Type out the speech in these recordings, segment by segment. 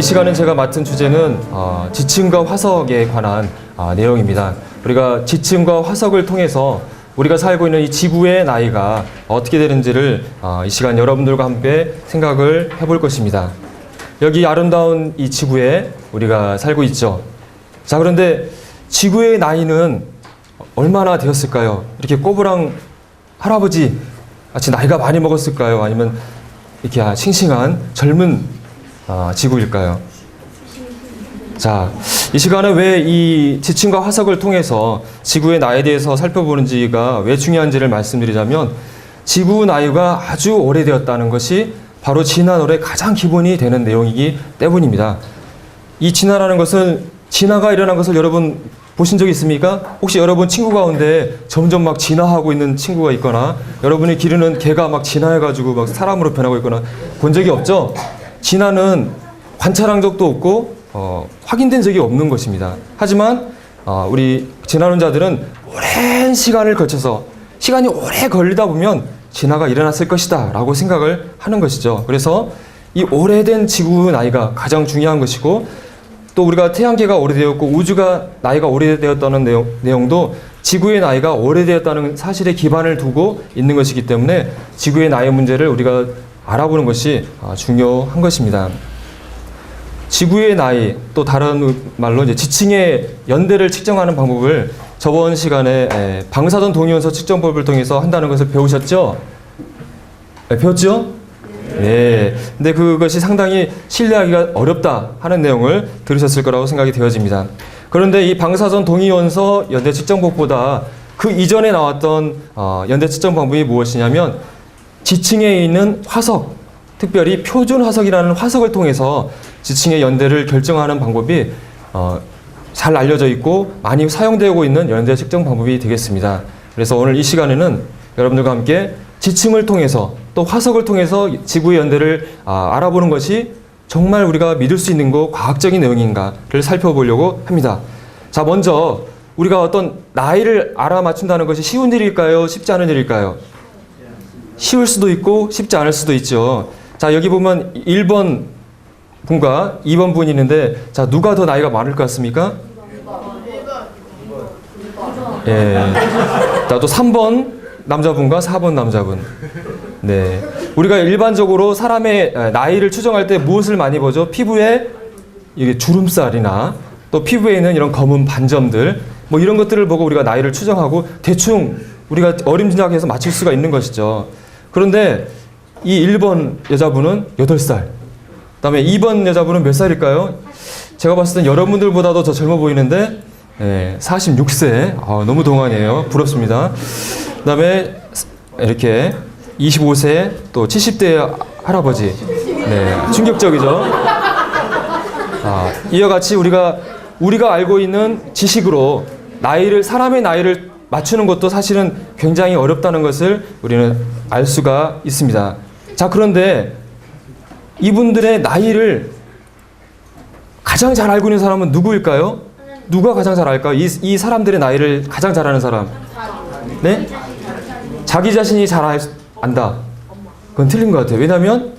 시간에 제가 맡은 주제는 지층과 화석에 관한 내용입니다. 우리가 지층과 화석을 통해서 우리가 살고 있는 이 지구의 나이가 어떻게 되는지를 이 시간 여러분들과 함께 생각을 해볼 것입니다. 여기 아름다운 이 지구에 우리가 살고 있죠. 자, 그런데 지구의 나이는 얼마나 되었을까요? 이렇게 꼬부랑 할아버지 같이 나이가 많이 먹었을까요? 아니면 이렇게 싱싱한 젊은 지구일까요? 자, 이 시간에 왜 이 지층과 화석을 통해서 지구의 나이에 대해서 살펴보는지가 왜 중요한지를 말씀드리자면, 지구 나이가 아주 오래되었다는 것이 바로 진화 론의 가장 기본이 되는 내용이기 때문입니다. 이 진화라는 것은, 진화가 일어난 것을 여러분 보신 적 있습니까? 혹시 여러분 친구 가운데 점점 막 진화하고 있는 친구가 있거나, 여러분이 기르는 개가 막 진화해가지고 막 사람으로 변하고 있거나 본 적이 없죠? 진화는 관찰한 적도 없고 확인된 적이 없는 것입니다. 하지만 우리 진화론자들은 오랜 시간을 거쳐서, 시간이 오래 걸리다 보면 진화가 일어났을 것이다 라고 생각을 하는 것이죠. 그래서 이 오래된 지구 나이가 가장 중요한 것이고, 또 우리가 태양계가 오래되었고 우주가 나이가 오래되었다는 내용도 지구의 나이가 오래되었다는 사실에 기반을 두고 있는 것이기 때문에 지구의 나이 문제를 우리가 알아보는 것이 중요한 것입니다. 지구의 나이, 또 다른 말로 이제 지층의 연대를 측정하는 방법을 저번 시간에 방사선 동위원소 측정법을 통해서 한다는 것을 배우셨죠? 배웠죠? 네. 근데 그것이 상당히 신뢰하기가 어렵다 하는 내용을 들으셨을 거라고 생각이 되어집니다. 그런데 이 방사선 동위원소 연대 측정법보다 그 이전에 나왔던 연대 측정 방법이 무엇이냐면, 지층에 있는 화석, 특별히 표준 화석이라는 화석을 통해서 지층의 연대를 결정하는 방법이 잘 알려져 있고 많이 사용되고 있는 연대 측정 방법이 되겠습니다. 그래서 오늘 이 시간에는 여러분들과 함께 지층을 통해서 또 화석을 통해서 지구의 연대를 알아보는 것이 정말 우리가 믿을 수 있는 거, 과학적인 내용인가를 살펴보려고 합니다. 자, 먼저 우리가 어떤 나이를 알아맞춘다는 것이 쉬운 일일까요? 쉽지 않은 일일까요? 쉬울 수도 있고 쉽지 않을 수도 있죠. 자, 여기 보면 1번 분과 2번 분이 있는데, 자, 누가 더 나이가 많을 것 같습니까? 예. 자, 또 3번 남자분과 4번 남자분. 네. 우리가 일반적으로 사람의 나이를 추정할 때 무엇을 많이 보죠? 피부에 이게 주름살이나 또 피부에 있는 이런 검은 반점들, 뭐 이런 것들을 보고 우리가 나이를 추정하고 대충 우리가 어림짐작해서 맞출 수가 있는 것이죠. 그런데 이 1번 여자분은 8살. 그다음에 2번 여자분은 몇 살일까요? 제가 봤을 땐 여러분들보다도 더 젊어 보이는데 46세. 너무 동안이에요. 부럽습니다. 그다음에 이렇게 25세, 또 70대 할아버지. 네, 충격적이죠. 이와 같이 우리가 알고 있는 지식으로 사람의 나이를 맞추는 것도 사실은 굉장히 어렵다는 것을 우리는 알 수가 있습니다. 자, 그런데 이분들의 나이를 가장 잘 알고 있는 사람은 누구일까요? 누가 가장 잘 알까요? 이 사람들의 나이를 가장 잘 아는 사람. 네? 자기 자신이 잘 안다. 그건 틀린 것 같아요. 왜냐하면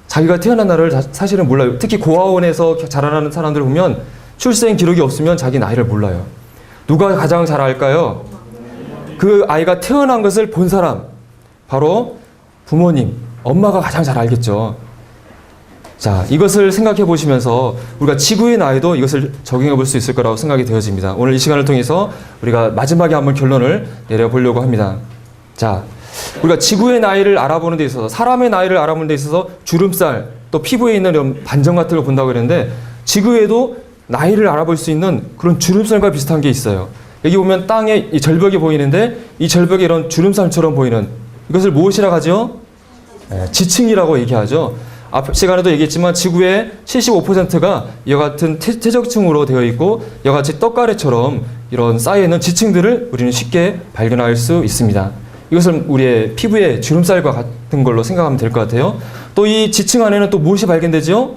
자기가 태어난 날을 사실은 몰라요. 특히 고아원에서 자라나는 사람들을 보면 출생 기록이 없으면 자기 나이를 몰라요. 누가 가장 잘 알까요? 그 아이가 태어난 것을 본 사람, 바로 부모님, 엄마가 가장 잘 알겠죠. 자, 이것을 생각해 보시면서 우리가 지구의 나이도 이것을 적용해 볼 수 있을 거라고 생각이 되어집니다. 오늘 이 시간을 통해서 우리가 마지막에 한번 결론을 내려보려고 합니다. 자, 우리가 지구의 나이를 알아보는 데 있어서, 사람의 나이를 알아보는 데 있어서 주름살, 또 피부에 있는 이런 반점 같은 걸 본다고 그랬는데, 지구에도 나이를 알아볼 수 있는 그런 주름살과 비슷한 게 있어요. 여기 보면 땅에 이 절벽이 보이는데, 이 절벽에 이런 주름살처럼 보이는 이것을 무엇이라고 하죠? 지층이라고 얘기하죠. 앞 시간에도 얘기했지만 지구의 75%가 이와 같은 퇴적층으로 되어 있고, 이와 같이 떡가래처럼 이런 쌓여있는 지층들을 우리는 쉽게 발견할 수 있습니다. 이것을 우리의 피부의 주름살과 같은 걸로 생각하면 될 것 같아요. 또 이 지층 안에는 또 무엇이 발견되죠?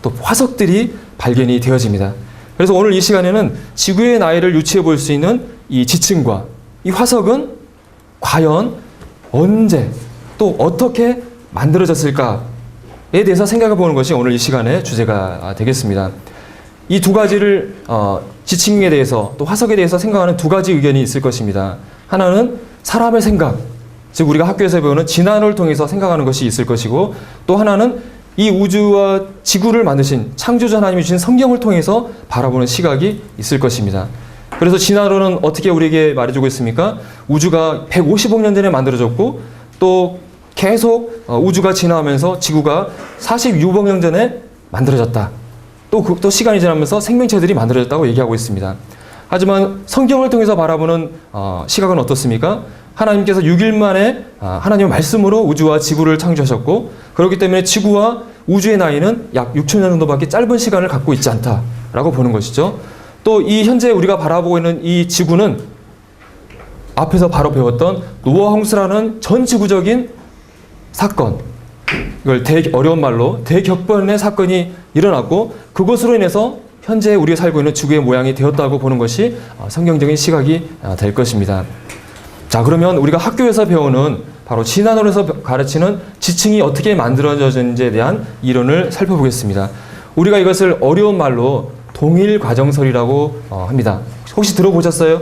또 화석들이 발견이 되어집니다. 그래서 오늘 이 시간에는 지구의 나이를 유추해 볼 수 있는 이 지층과 이 화석은 과연 언제 또 어떻게 만들어졌을까에 대해서 생각해 보는 것이 오늘 이 시간의 주제가 되겠습니다. 이 두 가지를 지층에 대해서 또 화석에 대해서 생각하는 두 가지 의견이 있을 것입니다. 하나는 사람의 생각, 즉 우리가 학교에서 배우는 진화론을 통해서 생각하는 것이 있을 것이고, 또 하나는 이 우주와 지구를 만드신 창조주 하나님이 주신 성경을 통해서 바라보는 시각이 있을 것입니다. 그래서 진화론은 어떻게 우리에게 말해주고 있습니까? 우주가 150억 년 전에 만들어졌고, 또 계속 우주가 진화하면서 지구가 46억 년 전에 만들어졌다. 또 시간이 지나면서 생명체들이 만들어졌다고 얘기하고 있습니다. 하지만 성경을 통해서 바라보는 시각은 어떻습니까? 하나님께서 6일 만에 하나님의 말씀으로 우주와 지구를 창조하셨고, 그렇기 때문에 지구와 우주의 나이는 약 6천 년 정도밖에 짧은 시간을 갖고 있지 않다라고 보는 것이죠. 또 이 현재 우리가 바라보고 있는 이 지구는 앞에서 바로 배웠던 노아 홍수라는 전 지구적인 사건, 이걸 어려운 말로 대격변의 사건이 일어났고, 그것으로 인해서 현재 우리가 살고 있는 지구의 모양이 되었다고 보는 것이 성경적인 시각이 될 것입니다. 자, 그러면 우리가 학교에서 배우는 바로 진화론에서 가르치는 지층이 어떻게 만들어졌는지에 대한 이론을 살펴보겠습니다. 우리가 이것을 어려운 말로 동일과정설이라고 합니다. 혹시 들어보셨어요?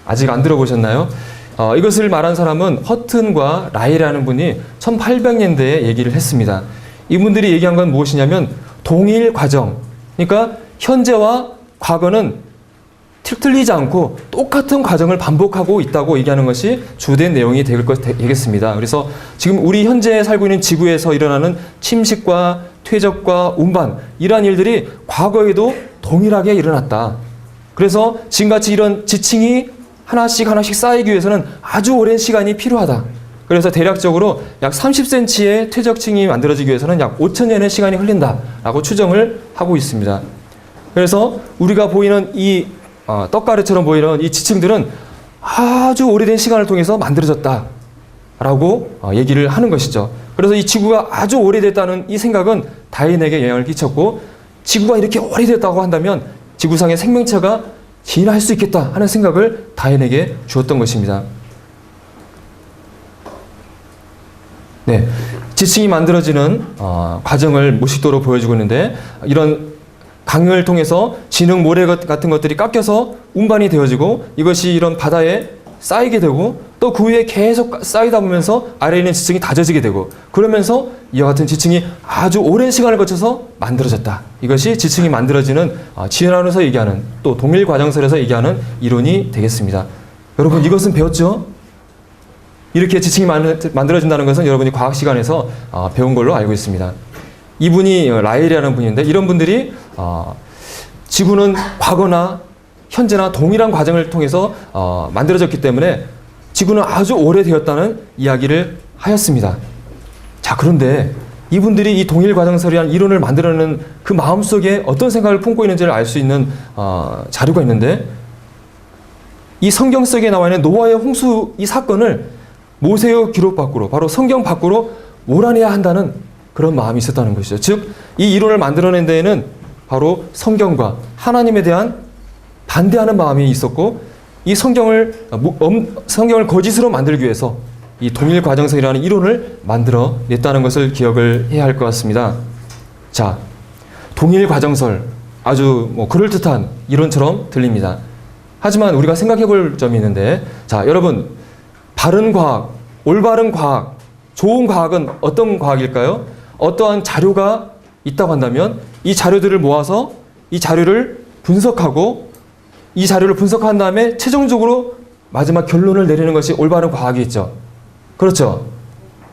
아직 안 들어보셨나요? 이것을 말한 사람은 허튼과 라이라는 분이 1800년대에 얘기를 했습니다. 이분들이 얘기한 건 무엇이냐면 동일과정, 그러니까 현재와 과거는 틀리지 않고 똑같은 과정을 반복하고 있다고 얘기하는 것이 주된 내용이 되겠습니다. 그래서 지금 우리 현재 살고 있는 지구에서 일어나는 침식과 퇴적과 운반, 이러한 일들이 과거에도 동일하게 일어났다. 그래서 지금같이 이런 지층이 하나씩 쌓이기 위해서는 아주 오랜 시간이 필요하다. 그래서 대략적으로 약 30cm의 퇴적층이 만들어지기 위해서는 약 5,000년의 시간이 흘린다라고 추정을 하고 있습니다. 그래서 우리가 보이는 이 떡가루처럼 보이는 이 지층들은 아주 오래된 시간을 통해서 만들어졌다라고 얘기를 하는 것이죠. 그래서 이 지구가 아주 오래됐다는 이 생각은 다윈에게 영향을 끼쳤고, 지구가 이렇게 오래됐다고 한다면 지구상의 생명체가 진화할 수 있겠다 하는 생각을 다윈에게 주었던 것입니다. 네, 지층이 만들어지는 과정을 무식도로 보여주고 있는데, 이런 강을 통해서 진흙, 모래 같은 것들이 깎여서 운반이 되어지고, 이것이 이런 바다에 쌓이게 되고, 또 그 위에 계속 쌓이다 보면서 아래에 있는 지층이 다져지게 되고, 그러면서 이와 같은 지층이 아주 오랜 시간을 거쳐서 만들어졌다. 이것이 지층이 만들어지는 진화론에서 얘기하는, 또 동일과정설에서 얘기하는 이론이 되겠습니다. 여러분, 이것은 배웠죠? 이렇게 지층이 만들어진다는 것은 여러분이 과학 시간에서 배운 걸로 알고 있습니다. 이분이 라일이라는 분인데, 이런 분들이 지구는 과거나 현재나 동일한 과정을 통해서 만들어졌기 때문에 지구는 아주 오래되었다는 이야기를 하였습니다. 자, 그런데 이분들이 이 동일과정설이라는 이론을 만들어내는 그 마음속에 어떤 생각을 품고 있는지를 알 수 있는 자료가 있는데, 이 성경 속에 나와 있는 노아의 홍수 이 사건을 모세의 기록 밖으로, 바로 성경 밖으로 몰아내야 한다는 그런 마음이 있었다는 것이죠. 즉, 이 이론을 만들어낸 데에는 바로 성경과 하나님에 대한 반대하는 마음이 있었고, 이 성경을 거짓으로 만들기 위해서 이 동일과정설이라는 이론을 만들어냈다는 것을 기억을 해야 할 것 같습니다. 자, 동일과정설, 아주 그럴듯한 이론처럼 들립니다. 하지만 우리가 생각해 볼 점이 있는데, 자, 여러분, 바른 과학, 올바른 과학, 좋은 과학은 어떤 과학일까요? 어떠한 자료가 있다고 한다면 이 자료들을 모아서 이 자료를 분석하고, 이 자료를 분석한 다음에 최종적으로 마지막 결론을 내리는 것이 올바른 과학이겠죠. 그렇죠?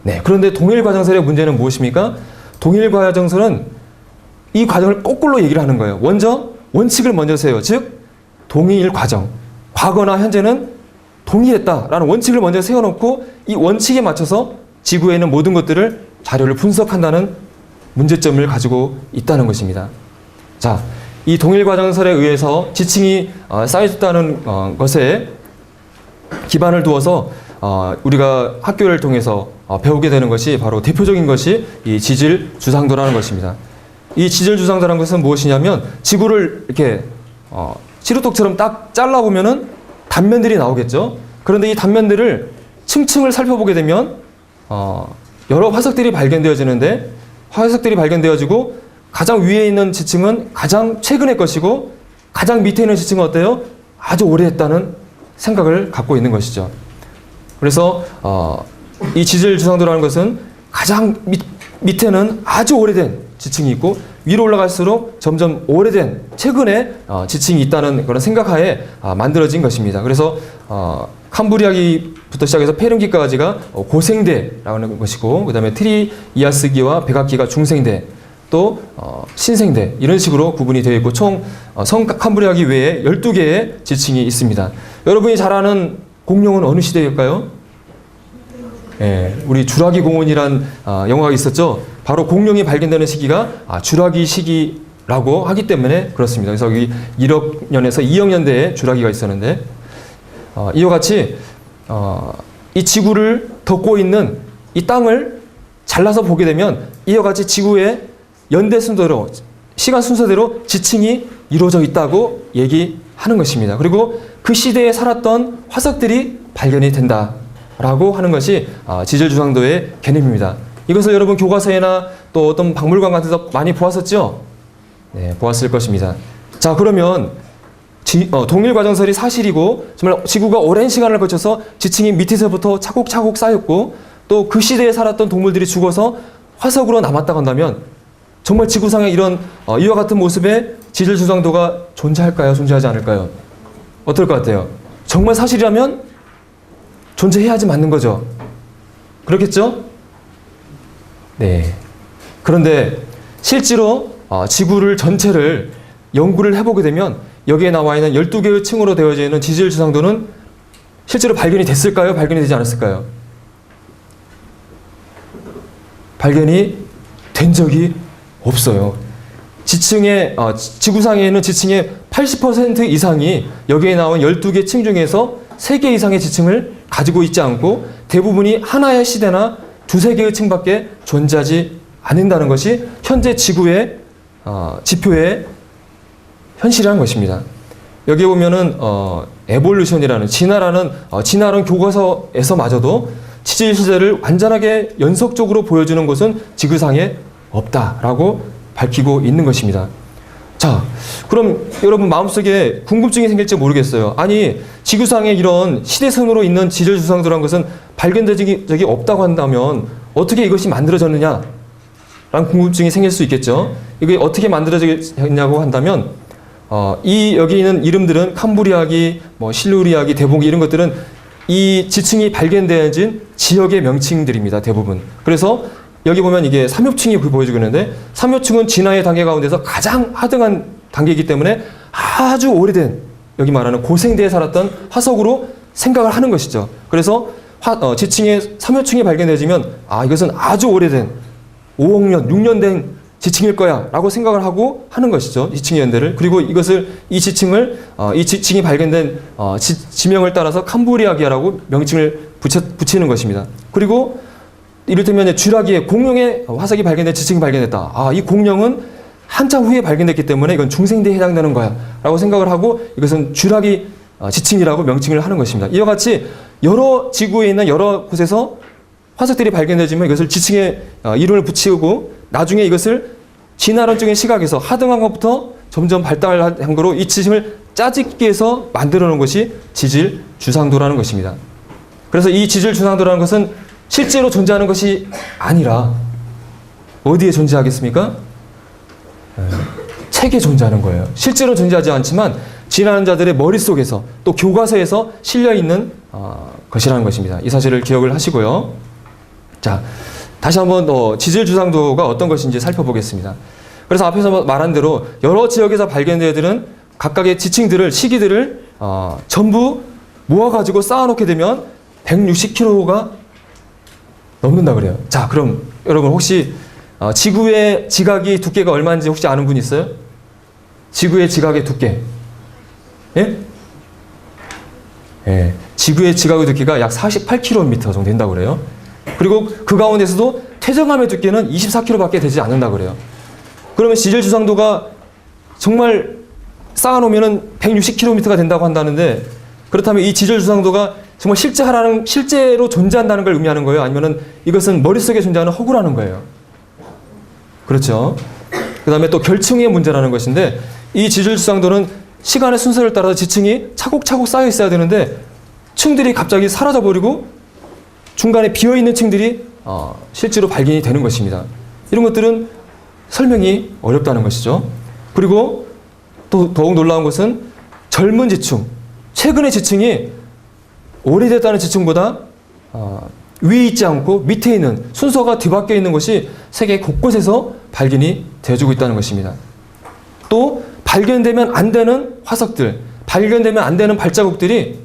네. 그런데 동일과정설의 문제는 무엇입니까? 동일과정설은 이 과정을 거꾸로 얘기를 하는 거예요. 원칙을 먼저 세워요. 즉, 동일과정. 과거나 현재는 동일했다라는 원칙을 먼저 세워놓고, 이 원칙에 맞춰서 지구에 있는 모든 것들을 자료를 분석한다는 문제점을 가지고 있다는 것입니다. 자, 이 동일과정설에 의해서 지층이 쌓여졌다는 것에 기반을 두어서 우리가 학교를 통해서 배우게 되는 것이, 바로 대표적인 것이 이 지질주상도라는 것입니다. 이 지질주상도라는 것은 무엇이냐면, 지구를 이렇게 시루떡처럼 딱 잘라보면은 단면들이 나오겠죠. 그런데 이 단면들을 층층을 살펴보게 되면 여러 화석들이 발견되어지는데 화석들이 발견되어지고 가장 위에 있는 지층은 가장 최근의 것이고 가장 밑에 있는 지층은 어때요? 아주 오래됐다는 생각을 갖고 있는 것이죠. 그래서 이 지질 주상도라는 것은 가장 밑에는 아주 오래된 지층이 있고 위로 올라갈수록 점점 오래된 최근에 지층이 있다는 그런 생각하에 만들어진 것입니다. 그래서 캄브리아기부터 시작해서 페룬기까지가 고생대라고 하는 것이고 그 다음에 트리이아스기와 백악기가 중생대 또 신생대 이런 식으로 구분이 되어 있고 총 캄브리아기 외에 12개의 지층이 있습니다. 여러분이 잘 아는 공룡은 어느 시대일까요? 예, 우리 주라기 공원이란 영화가 있었죠. 바로 공룡이 발견되는 시기가 주라기 시기라고 하기 때문에 그렇습니다. 그래서 여기 1억 년에서 2억 년대에 주라기가 있었는데 이와 같이 이 지구를 덮고 있는 이 땅을 잘라서 보게 되면 이와 같이 지구의 연대 순서대로 시간 순서대로 지층이 이루어져 있다고 얘기하는 것입니다. 그리고 그 시대에 살았던 화석들이 발견이 된다라고 하는 것이 지질 주상도의 개념입니다. 이것을 여러분 교과서에나 또 어떤 박물관 같은 데서 많이 보았었죠? 네, 보았을 것입니다. 자, 그러면 동일 과정설이 사실이고 정말 지구가 오랜 시간을 거쳐서 지층이 밑에서부터 차곡차곡 쌓였고 또 그 시대에 살았던 동물들이 죽어서 화석으로 남았다고 한다면 정말 지구상에 이런 이와 같은 모습의 지질 주상도가 존재할까요? 존재하지 않을까요? 어떨 것 같아요? 정말 사실이라면 존재해야지 맞는 거죠. 그렇겠죠? 네. 그런데 실제로 지구를 전체를 연구를 해보게 되면 여기에 나와 있는 12개의 층으로 되어져 있는 지질 주상도는 실제로 발견이 됐을까요? 발견이 되지 않았을까요? 발견이 된 적이 없어요. 지구상에 있는 지층의 80% 이상이 여기에 나온 12개 층 중에서 3개 이상의 지층을 가지고 있지 않고 대부분이 하나의 시대나 두세 개의 층밖에 존재하지 않는다는 것이 현재 지구의 지표의 현실이라는 것입니다. 여기 보면은 에볼루션이라는 진화라는 교과서에서마저도 지질 시대를 완전하게 연속적으로 보여주는 것은 지구상에 없다라고 밝히고 있는 것입니다. 자, 그럼 여러분 마음속에 궁금증이 생길지 모르겠어요. 아니, 지구상에 이런 시대선으로 있는 지질 주상도라는 것은 발견된 적이 없다고 한다면 어떻게 이것이 만들어졌느냐? 라는 궁금증이 생길 수 있겠죠. 이게 어떻게 만들어졌냐고 한다면 여기 있는 이름들은 캄브리아기, 실루리아기, 대봉기 이런 것들은 이 지층이 발견되어진 지역의 명칭들입니다. 대부분. 그래서 여기 보면 이게 삼엽층이 보여주고 있는데 삼엽층은 진화의 단계 가운데서 가장 하등한 단계이기 때문에 아주 오래된 여기 말하는 고생대에 살았던 화석으로 생각을 하는 것이죠. 그래서 지층의 삼엽층이 발견되어지면 이것은 아주 오래된 5억 년, 6년 된 지층일 거야 라고 생각을 하고 하는 것이죠. 지층의 연대를. 그리고 이 지층이 발견된 지명을 따라서 캄브리아기라고 명칭을 붙이는 것입니다. 그리고 이를테면 주라기에 공룡의 화석이 발견된 지층이 발견됐다. 이 공룡은 한참 후에 발견됐기 때문에 이건 중생대에 해당되는 거야 라고 생각을 하고 이것은 주라기 지층이라고 명칭을 하는 것입니다. 이와 같이 지구에 있는 여러 곳에서 화석들이 발견되지만 이것을 지층에 이름을 붙이고 나중에 이것을 진화론적인 시각에서 하등한 것부터 점점 발달한 거로 이 지층을 짜집기 위해서 만들어 놓은 것이 지질 주상도라는 것입니다. 그래서 이 지질 주상도라는 것은 실제로 존재하는 것이 아니라 어디에 존재하겠습니까? 책에 존재하는 거예요. 실제로 존재하지 않지만 진화하는 자들의 머릿속에서 또 교과서에서 실려있는 것이라는 것입니다. 이 사실을 기억을 하시고요. 자, 다시 한번 지질 주상도가 어떤 것인지 살펴보겠습니다. 그래서 앞에서 말한 대로 여러 지역에서 발견되어지는 각각의 지층들을 시기들을 전부 모아가지고 쌓아놓게 되면 160km가 넘는다 그래요. 자, 그럼 여러분 혹시 지구의 지각이 두께가 얼마인지 혹시 아는 분 있어요? 지구의 지각의 두께. 예? 예. 지구의 지각의 두께가 약 48km 정도 된다고 그래요. 그리고 그 가운데서도 퇴적암의 두께는 24km밖에 되지 않는다고 그래요. 그러면 지질 주상도가 정말 쌓아놓으면 160km가 된다고 한다는데 그렇다면 이 지질 주상도가 정말 실제로 존재한다는 걸 의미하는 거예요? 아니면은 이것은 머릿속에 존재하는 허구라는 거예요? 그렇죠. 그 다음에 또 결층의 문제라는 것인데, 이 지질주상도는 시간의 순서를 따라서 지층이 차곡차곡 쌓여 있어야 되는데 층들이 갑자기 사라져 버리고 중간에 비어있는 층들이 실제로 발견이 되는 것입니다. 이런 것들은 설명이 어렵다는 것이죠. 그리고 또 더욱 놀라운 것은 젊은 지층, 최근의 지층이 오래됐다는 지층보다 위에 있지 않고 밑에 있는 순서가 뒤바뀌어 있는 것이 세계 곳곳에서 발견이 되어지고 있다는 것입니다. 또 발견되면 안 되는 화석들, 발견되면 안 되는 발자국들이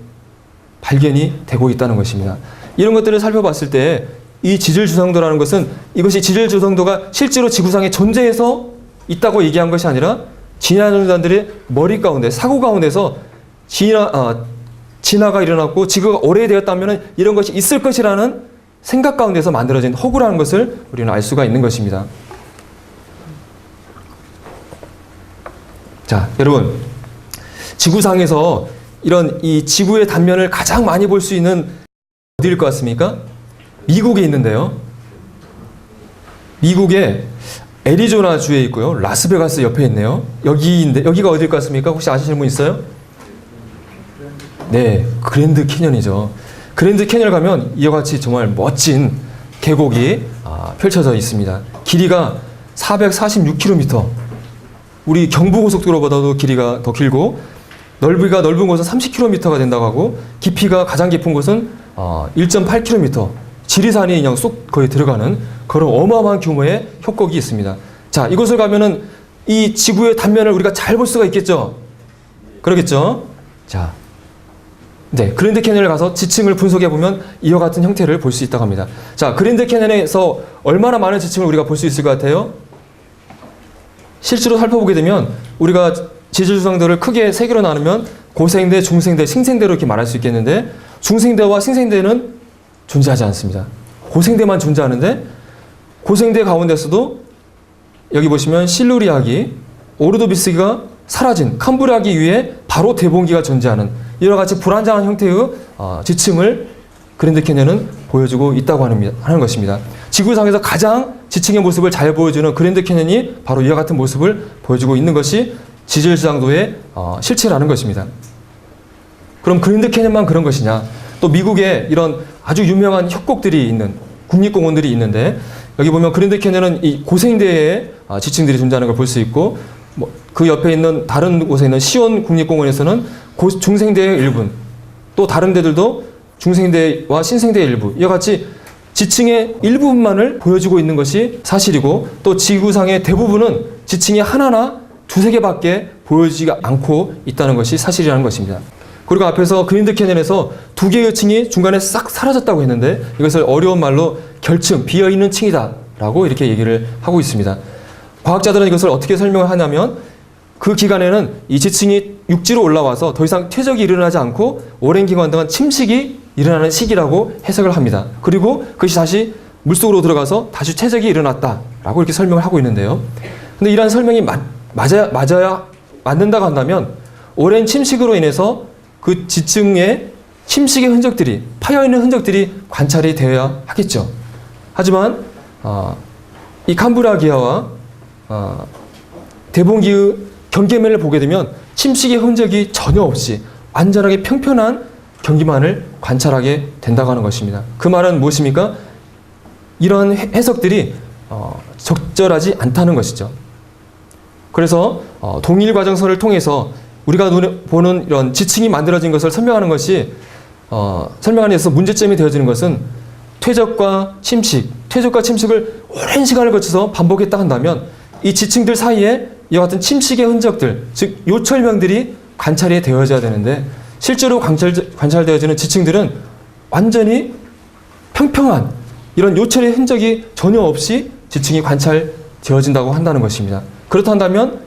발견이 되고 있다는 것입니다. 이런 것들을 살펴봤을 때 이 지질주성도라는 것은 이것이 지질주성도가 실제로 지구상에 존재해서 있다고 얘기한 것이 아니라 진화론자들의 머리 가운데, 사고 가운데서 진화가 일어났고 지구가 오래되었다면 이런 것이 있을 것이라는 생각 가운데서 만들어진 허구라는 것을 우리는 알 수가 있는 것입니다. 자, 여러분, 지구상에서 이런 이 지구의 단면을 가장 많이 볼 수 있는 어디일 것 같습니까? 미국에 있는데요. 미국의 애리조나 주에 있고요. 라스베가스 옆에 있네요. 여기가 어디일 것 같습니까? 혹시 아시는 분 있어요? 네, 그랜드 캐년이죠. 그랜드 캐년을 가면 이와 같이 정말 멋진 계곡이 펼쳐져 있습니다. 길이가 446km. 우리 경부고속도로보다도 길이가 더 길고 넓이가 넓은 곳은 30km가 된다고 하고 깊이가 가장 깊은 곳은 1.8km. 지리산이 그냥 쏙 거의 들어가는 그런 어마어마한 규모의 협곡이 있습니다. 자, 이곳을 가면은 이 지구의 단면을 우리가 잘 볼 수가 있겠죠? 그러겠죠? 자, 네, 그랜드 캐년을 가서 지층을 분석해 보면 이와 같은 형태를 볼 수 있다고 합니다. 자, 그랜드 캐년에서 얼마나 많은 지층을 우리가 볼 수 있을 것 같아요? 실제로 살펴보게 되면 우리가 지질주성도를 크게 세 개로 나누면 고생대, 중생대, 신생대로 이렇게 말할 수 있겠는데 중생대와 신생대는 존재하지 않습니다. 고생대만 존재하는데 고생대 가운데서도 여기 보시면 실루리아기, 오르도비스기가 사라진 캄브리아기 위에 바로 대봉기가 존재하는 이와 같이 불안정한 형태의 지층을 그랜드 캐년은 보여주고 있다고 하는 것입니다. 지구상에서 가장 지층의 모습을 잘 보여주는 그랜드 캐년이 바로 이와 같은 모습을 보여주고 있는 것이 지질주상도의 실체라는 것입니다. 그럼 그랜드 캐년만 그런 것이냐? 또 미국에 이런 아주 유명한 협곡들이 있는 국립공원들이 있는데 여기 보면 그랜드 캐년은 이 고생대의 지층들이 존재하는 걸 볼 수 있고 그 옆에 있는 다른 곳에 있는 시온 국립공원에서는 중생대의 일부, 또 다른 데들도 중생대와 신생대의 일부, 이와 같이 지층의 일부분만을 보여주고 있는 것이 사실이고 또 지구상의 대부분은 지층이 하나나 두세 개밖에 보여지지 않고 있다는 것이 사실이라는 것입니다. 그리고 앞에서 그랜드 캐년에서 두 개의 층이 중간에 싹 사라졌다고 했는데 이것을 어려운 말로 결층, 비어있는 층이다 라고 이렇게 얘기를 하고 있습니다. 과학자들은 이것을 어떻게 설명을 하냐면 그 기간에는 이 지층이 육지로 올라와서 더 이상 퇴적이 일어나지 않고 오랜 기간 동안 침식이 일어나는 시기라고 해석을 합니다. 그리고 그것이 다시 물속으로 들어가서 다시 퇴적이 일어났다라고 이렇게 설명을 하고 있는데요. 근데 이러한 설명이 맞는다고 한다면 오랜 침식으로 인해서 그 지층의 침식의 흔적들이, 파여있는 흔적들이 관찰이 되어야 하겠죠. 하지만 이 캄브리아기와 대봉기의 경계면을 보게 되면 침식의 흔적이 전혀 없이 완전하게 평평한 경기만을 관찰하게 된다고 하는 것입니다. 그 말은 무엇입니까? 이런 해석들이 적절하지 않다는 것이죠. 그래서 동일과정설을 통해서 우리가 보는 이런 지층이 만들어진 것을 설명하는 것이 설명하는 데서 문제점이 되어지는 것은 퇴적과 침식을 오랜 시간을 거쳐서 반복했다 한다면 이 지층들 사이에 이와 같은 침식의 흔적들, 즉 요철명들이 관찰이 되어져야 되는데 실제로 관찰되어지는 지층들은 완전히 평평한 이런 요철의 흔적이 전혀 없이 지층이 관찰되어진다고 한다는 것입니다. 그렇다면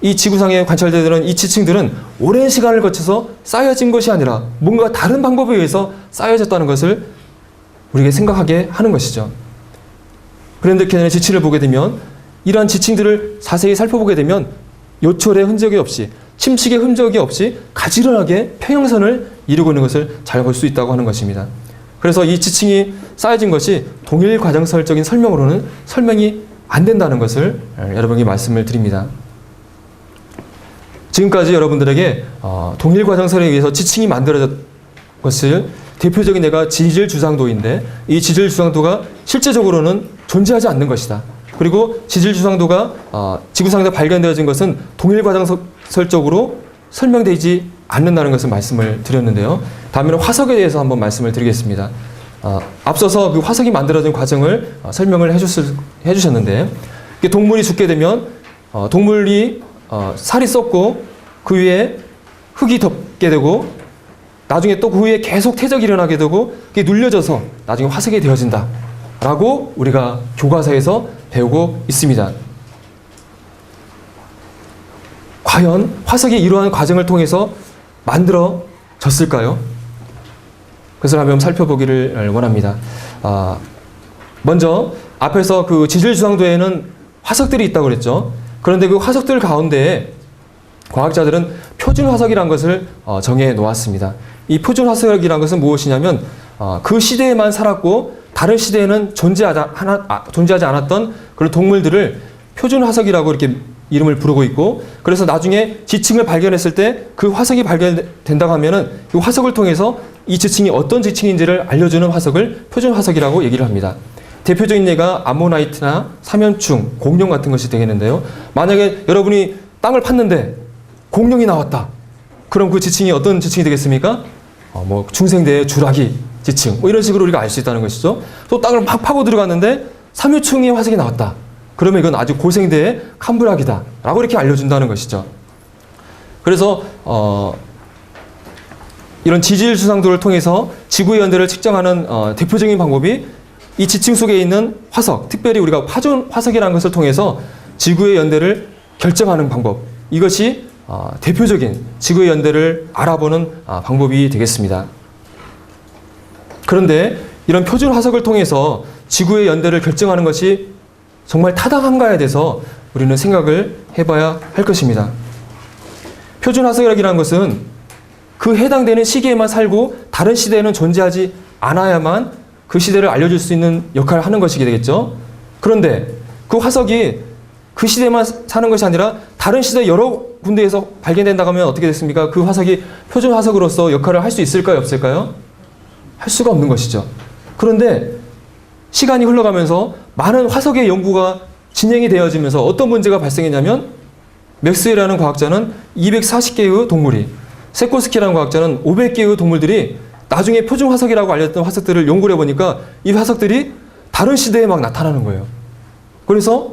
이 지구상에 관찰되는 이 지층들은 오랜 시간을 거쳐서 쌓여진 것이 아니라 뭔가 다른 방법에 의해서 쌓여졌다는 것을 우리에게 생각하게 하는 것이죠. 그랜드 캐년의 지층을 보게 되면 이러한 지층들을 자세히 살펴보게 되면 요철의 흔적이 없이 침식의 흔적이 없이 가지런하게 평형선을 이루고 있는 것을 잘 볼 수 있다고 하는 것입니다. 그래서 이 지층이 쌓여진 것이 동일 과정설적인 설명으로는 설명이 안 된다는 것을 여러분에게 말씀을 드립니다. 지금까지 여러분들에게 동일 과정설에 의해서 지층이 만들어진 것을 대표적인 예가 지질주상도인데, 이 지질주상도가 실제적으로는 존재하지 않는 것이다. 그리고 지질주상도가 지구상에서 발견되어진 것은 동일 과정설적으로 설명되지 않는다는 것을 말씀을 드렸는데요. 다음에는 화석에 대해서 한번 말씀을 드리겠습니다. 앞서서 그 화석이 만들어진 과정을 설명을 해주셨는데, 동물이 죽게 되면 동물이 살이 썩고 그 위에 흙이 덮게 되고, 나중에 또 그 위에 계속 퇴적이 일어나게 되고, 그게 눌려져서 나중에 화석이 되어진다 라고 우리가 교과서에서 배우고 있습니다. 과연 화석이 이러한 과정을 통해서 만들어졌을까요? 그것을 한번 살펴보기를 원합니다. 먼저 앞에서 그 지질주상도에는 화석들이 있다고 그랬죠. 그런데 그 화석들 가운데 과학자들은 표준 화석이라는 것을 정해 놓았습니다. 이 표준 화석이라는 것은 무엇이냐면 그 시대에만 살았고 다른 시대에는 존재하지 않았던 그런 동물들을 표준 화석이라고 이렇게 이름을 부르고 있고, 그래서 나중에 지층을 발견했을 때 그 화석이 발견된다고 하면은 그 화석을 통해서 이 지층이 어떤 지층인지를 알려주는 화석을 표준 화석이라고 얘기를 합니다. 대표적인 예가 암모나이트나 삼연충, 공룡 같은 것이 되겠는데요. 만약에 여러분이 땅을 팠는데 공룡이 나왔다. 그럼 그 지층이 어떤 지층이 되겠습니까? 중생대의 주라기 지층, 이런 식으로 우리가 알 수 있다는 것이죠. 또 땅을 막 파고 들어갔는데 삼유충의 화석이 나왔다. 그러면 이건 아주 고생대의 캄브락이다 라고 이렇게 알려준다는 것이죠. 그래서 이런 지질주상도를 통해서 지구의 연대를 측정하는 대표적인 방법이 이 지층 속에 있는 화석, 특별히 우리가 파존 화석이라는 것을 통해서 지구의 연대를 결정하는 방법, 이것이 대표적인 지구의 연대를 알아보는 방법이 되겠습니다. 그런데 이런 표준 화석을 통해서 지구의 연대를 결정하는 것이 정말 타당한가에 대해서 우리는 생각을 해봐야 할 것입니다. 표준 화석이라는 것은 그 해당되는 시기에만 살고 다른 시대에는 존재하지 않아야만 그 시대를 알려줄 수 있는 역할을 하는 것이 되겠죠. 그런데 그 화석이 그 시대만 사는 것이 아니라 다른 시대 여러 군데에서 발견된다고 하면 어떻게 됐습니까? 그 화석이 표준 화석으로서 역할을 할 수 있을까요? 없을까요? 할 수가 없는 것이죠. 그런데 시간이 흘러가면서 많은 화석의 연구가 진행이 되어지면서 어떤 문제가 발생했냐면, 맥스웰이라는 과학자는 240개의 동물이, 세코스키라는 과학자는 500개의 동물들이 나중에 표준 화석이라고 알렸던 화석들을 연구를 해보니까 이 화석들이 다른 시대에 막 나타나는 거예요. 그래서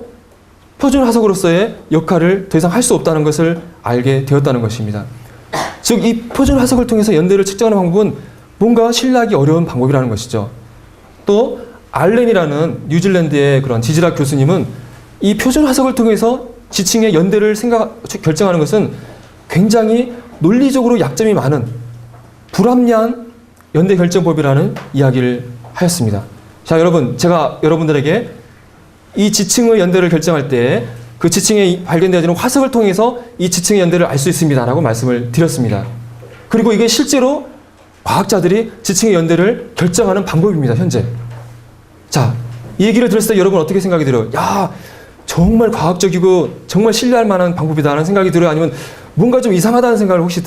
표준 화석으로서의 역할을 더 이상 할 수 없다는 것을 알게 되었다는 것입니다. 즉, 이 표준 화석을 통해서 연대를 측정하는 방법은 뭔가 신뢰하기 어려운 방법이라는 것이죠. 또 알렌이라는 뉴질랜드의 그런 지질학 교수님은 이 표준 화석을 통해서 지층의 연대를 결정하는 것은 굉장히 논리적으로 약점이 많은 불합리한 연대 결정법이라는 이야기를 하였습니다. 자, 여러분, 제가 여러분들에게 이 지층의 연대를 결정할 때 그 지층에 발견되어지는 화석을 통해서 이 지층의 연대를 알 수 있습니다라고 말씀을 드렸습니다. 그리고 이게 실제로 과학자들이 지층의 연대를 결정하는 방법입니다, 현재. 자, 이 얘기를 들었을 때 여러분 어떻게 생각이 들어요? 야, 정말 과학적이고 정말 신뢰할 만한 방법이다라는 생각이 들어요? 아니면 뭔가 좀 이상하다는 생각을 혹시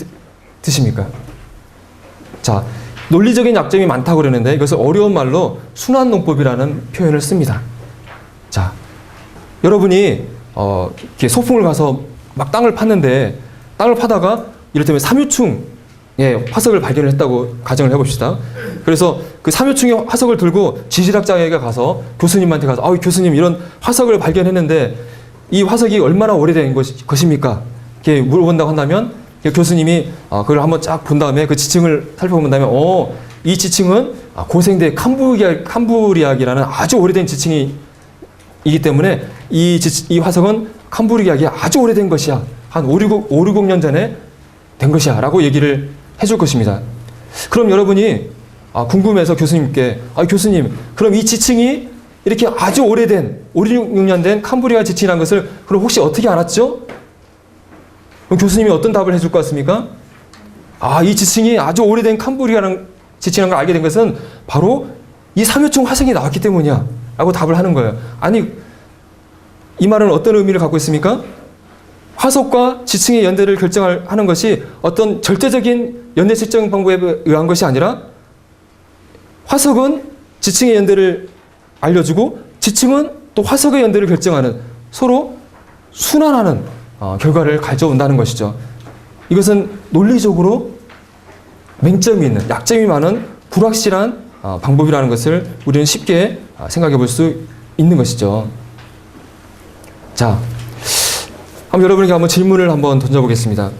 드십니까? 자, 논리적인 약점이 많다고 그러는데 이것을 어려운 말로 순환농법이라는 표현을 씁니다. 자, 여러분이 이렇게 소풍을 가서 막 땅을 팠는데, 땅을 파다가 이를테면 삼유충의 화석을 발견을 했다고 가정을 해봅시다. 그래서 그 삼유충의 화석을 들고 지질학자에게 가서 교수님한테 가서 교수님, 이런 화석을 발견했는데 이 화석이 얼마나 오래된 것입니까? 이렇게 물어본다고 한다면 교수님이 그걸 한번 쫙 본 다음에 그 지층을 살펴본 다음에 이 지층은 고생대 캄브리악이라는 아주 오래된 지층이기 때문에 이 화석은 캄브리악이 아주 오래된 것이야. 한 560년 전에 된 것이야 라고 얘기를 해줄 것입니다. 그럼 여러분이 궁금해서 교수님께 교수님, 그럼 이 지층이 이렇게 아주 오래된 5, 6년 된 캄브리아 지층이라는 것을 그럼 혹시 어떻게 알았죠? 그럼 교수님이 어떤 답을 해줄 것 같습니까? 아, 이 지층이 아주 오래된 캄브리아라는 지층이라는 걸 알게 된 것은 바로 이 삼요청 화석이 나왔기 때문이야 라고 답을 하는 거예요. 아니, 이 말은 어떤 의미를 갖고 있습니까? 화석과 지층의 연대를 결정하는 것이 어떤 절대적인 연대 측정 방법에 의한 것이 아니라 화석은 지층의 연대를 알려주고 지층은 또 화석의 연대를 결정하는 서로 순환하는 결과를 가져온다는 것이죠. 이것은 논리적으로 맹점이 있는, 약점이 많은 불확실한 방법이라는 것을 우리는 쉽게 생각해 볼 수 있는 것이죠. 자, 한번 여러분에게 한번 질문을 한번 던져보겠습니다.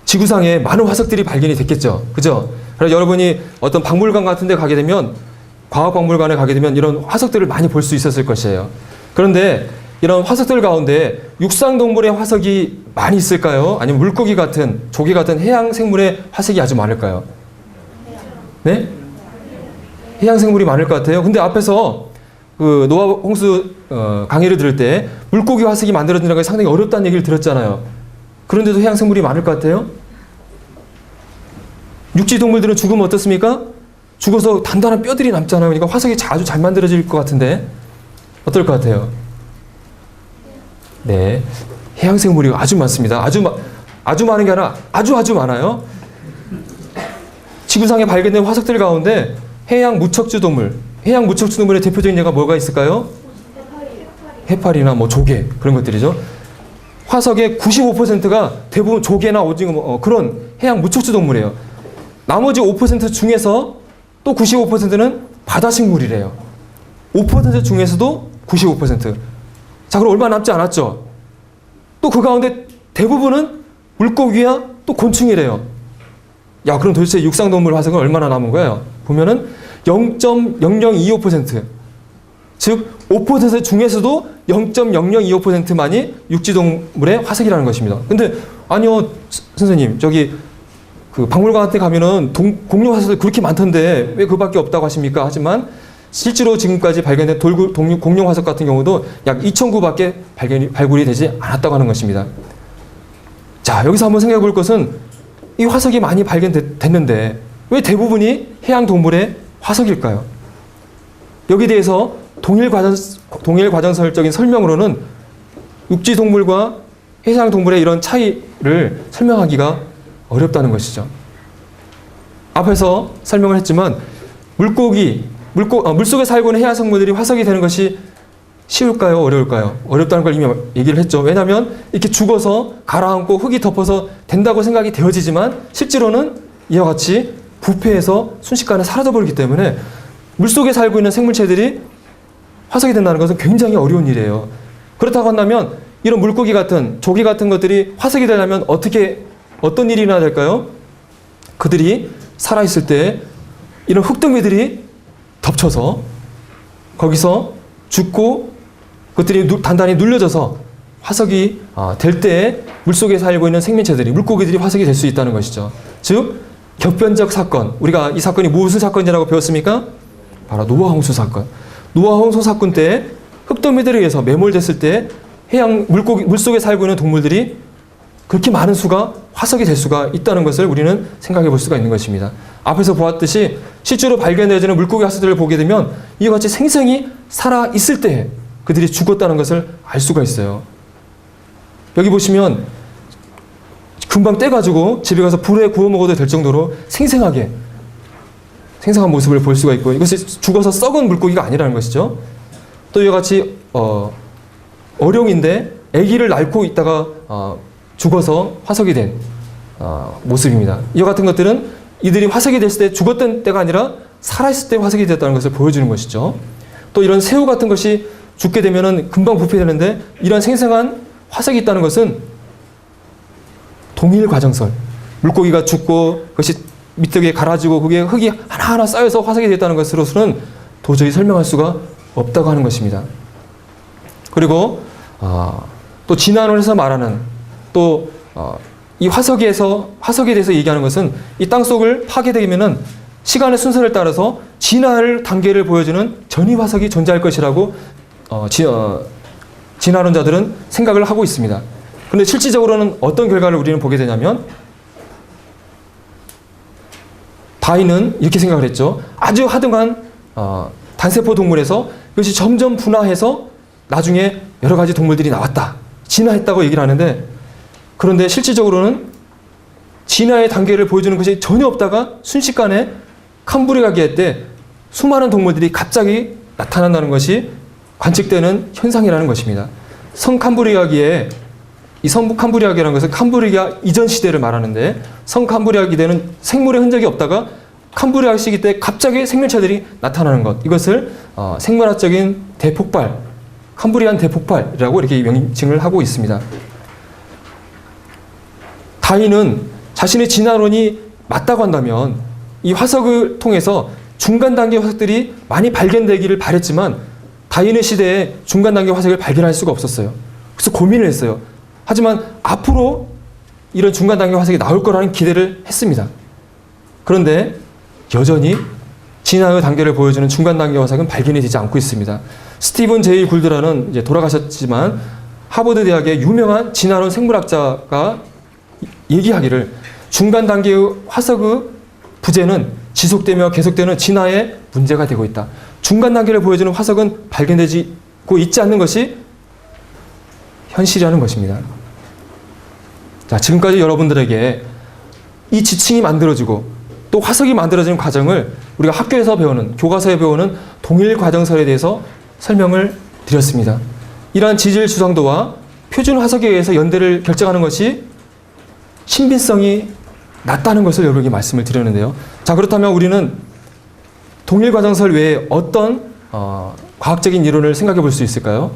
지구상에 많은 화석들이 발견이 됐겠죠. 그죠? 그래서 여러분이 어떤 박물관 같은 데 가게 되면, 과학박물관에 가게 되면 이런 화석들을 많이 볼 수 있었을 것이에요. 그런데 이런 화석들 가운데 육상동물의 화석이 많이 있을까요? 아니면 물고기 같은, 조개 같은 해양 생물의 화석이 아주 많을까요? 네? 해양 생물이 많을 것 같아요. 근데 앞에서 그 노아 홍수 강의를 들을 때 물고기 화석이 만들어진다는 게 상당히 어렵다는 얘기를 들었잖아요. 그런데도 해양 생물이 많을 것 같아요? 육지 동물들은 죽으면 어떻습니까? 죽어서 단단한 뼈들이 남잖아요. 그러니까 화석이 아주 잘 만들어질 것 같은데 어떨 것 같아요? 네, 해양 생물이 아주 많습니다. 아주 많은 게 아니라 아주 많아요. 지구상에 발견된 화석들 가운데 해양 무척추 동물의 대표적인 예가 뭐가 있을까요? 해파리나 뭐 조개, 그런 것들이죠. 화석의 95%가 대부분 조개나 오징어 그런 해양 무척추 동물이에요. 나머지 5% 중에서 또 95%는 바다식물이래요. 5% 중에서도 95%. 자, 그럼 얼마 남지 않았죠? 또 그 가운데 대부분은 물고기야 또 곤충이래요. 야, 그럼 도대체 육상동물 화석은 얼마나 남은 거예요? 보면은 0.0025%. 즉 5% 중에서도 0.0025%만이 육지동물의 화석이라는 것입니다. 근데 아니요, 선생님, 저기 그 박물관 같은 데 가면은 공룡 화석들 그렇게 많던데 왜 그밖에 없다고 하십니까? 하지만 실제로 지금까지 발견된 공룡 화석 같은 경우도 약 2,000구밖에 발굴이 되지 않았다고 하는 것입니다. 자, 여기서 한번 생각해 볼 것은 이 화석이 많이 발견됐는데 왜 대부분이 해양 동물의 화석일까요? 여기에 대해서 동일 과정설적인 설명으로는 육지 동물과 해양 동물의 이런 차이를 설명하기가 어렵다는 것이죠. 앞에서 설명을 했지만 물속에 살고 있는 해양 생물들이 화석이 되는 것이 쉬울까요? 어려울까요? 어렵다는 걸 이미 얘기를 했죠. 왜냐하면 이렇게 죽어서 가라앉고 흙이 덮어서 된다고 생각이 되어지지만 실제로는 이와 같이 부패해서 순식간에 사라져버리기 때문에 물속에 살고 있는 생물체들이 화석이 된다는 것은 굉장히 어려운 일이에요. 그렇다고 한다면 이런 물고기 같은 조개 같은 것들이 화석이 되려면 어떤 일이 일어나야 될까요? 그들이 살아있을 때 이런 흙덩이들이 덮쳐서 거기서 죽고 그것들이 단단히 눌려져서 화석이 될 때 물속에 살고 있는 생명체들이, 물고기들이 화석이 될 수 있다는 것이죠. 즉 격변적 사건, 우리가 이 사건이 무슨 사건이라고 배웠습니까? 바로 노아 홍수 사건. 노아 홍수 사건 때 흙더미들에 의해서 매몰됐을 때 물속에 살고 있는 동물들이 그렇게 많은 수가 화석이 될 수가 있다는 것을 우리는 생각해 볼 수가 있는 것입니다. 앞에서 보았듯이 실제로 발견되어지는 물고기 화석들을 보게 되면 이와 같이 생생히 살아있을 때 그들이 죽었다는 것을 알 수가 있어요. 여기 보시면 금방 떼가지고 집에 가서 불에 구워 먹어도 될 정도로 생생한 모습을 볼 수가 있고, 이것이 죽어서 썩은 물고기가 아니라는 것이죠. 또 이와 같이 어룡인데 아기를 낳고 있다가 죽어서 화석이 된 모습입니다. 이와 같은 것들은 이들이 화석이 됐을 때 죽었던 때가 아니라 살아있을 때 화석이 됐다는 것을 보여주는 것이죠. 또 이런 새우 같은 것이 죽게 되면은 금방 부패되는데 이런 생생한 화석이 있다는 것은 동일 과정설. 물고기가 죽고 그것이 밑에 갈아지고 그게 흙이 하나하나 쌓여서 화석이 됐다는 것으로서는 도저히 설명할 수가 없다고 하는 것입니다. 그리고 또 진화론을 해서 말하는 이 화석에 대해서 얘기하는 것은 이 땅속을 파괴되면은 시간의 순서를 따라서 진화의 단계를 보여주는 전이 화석이 존재할 것이라고 진화론자들은 생각을 하고 있습니다. 그런데 실질적으로는 어떤 결과를 우리는 보게 되냐면 다윈은 이렇게 생각을 했죠. 아주 하등한 단세포 동물에서 이것이 점점 분화해서 나중에 여러 가지 동물들이 나왔다. 진화했다고 얘기를 하는데, 그런데 실질적으로는 진화의 단계를 보여주는 것이 전혀 없다가 순식간에 캄브리아 기해 때 수많은 동물들이 갑자기 나타난다는 것이 관측되는 현상이라는 것입니다. 성캄브리아기에, 이 성부 캄브리아기라는 것은 캄브리아 이전 시대를 말하는데, 성캄브리아 기대는 생물의 흔적이 없다가 캄브리아 시기 때 갑자기 생명체들이 나타나는 것, 이것을 생물학적인 대폭발, 캄브리안 대폭발이라고 이렇게 명칭을 하고 있습니다. 다윈은 자신의 진화론이 맞다고 한다면 이 화석을 통해서 중간 단계 화석들이 많이 발견되기를 바랬지만 다윈의 시대에 중간 단계 화석을 발견할 수가 없었어요. 그래서 고민을 했어요. 하지만 앞으로 이런 중간 단계 화석이 나올 거라는 기대를 했습니다. 그런데 여전히 진화의 단계를 보여주는 중간 단계 화석은 발견이 되지 않고 있습니다. 스티븐 제이 굴드라는 이제 돌아가셨지만 하버드 대학의 유명한 진화론 생물학자가 얘기하기를 중간 단계의 화석의 부재는 지속되며 계속되는 진화에 문제가 되고 있다. 중간 단계를 보여주는 화석은 발견되고 있지 않는 것이 현실이라는 것입니다. 자, 지금까지 여러분들에게 이 지층이 만들어지고 또 화석이 만들어지는 과정을 우리가 학교에서 배우는, 교과서에 배우는 동일 과정설에 대해서 설명을 드렸습니다. 이러한 지질 주성도와 표준 화석에 의해서 연대를 결정하는 것이 신빙성이 낮다는 것을 여러분에게 말씀을 드렸는데요. 자, 그렇다면 우리는 동일 과정설 외에 어떤 과학적인 이론을 생각해 볼 수 있을까요?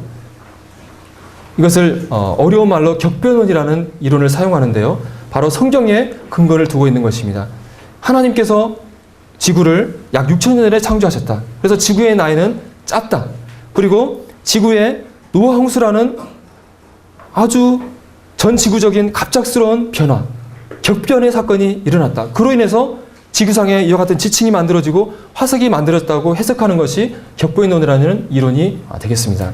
이것을 어려운 말로 격변론이라는 이론을 사용하는데요. 바로 성경에 근거를 두고 있는 것입니다. 하나님께서 지구를 약 6천 년 전에 창조하셨다. 그래서 지구의 나이는 짧다. 그리고 지구에 노아 홍수라는 아주 전 지구적인 갑작스러운 변화, 격변의 사건이 일어났다. 그로 인해서 지구상에 이와 같은 지층이 만들어지고 화석이 만들어졌다고 해석하는 것이 격변론이라는 이론이 되겠습니다.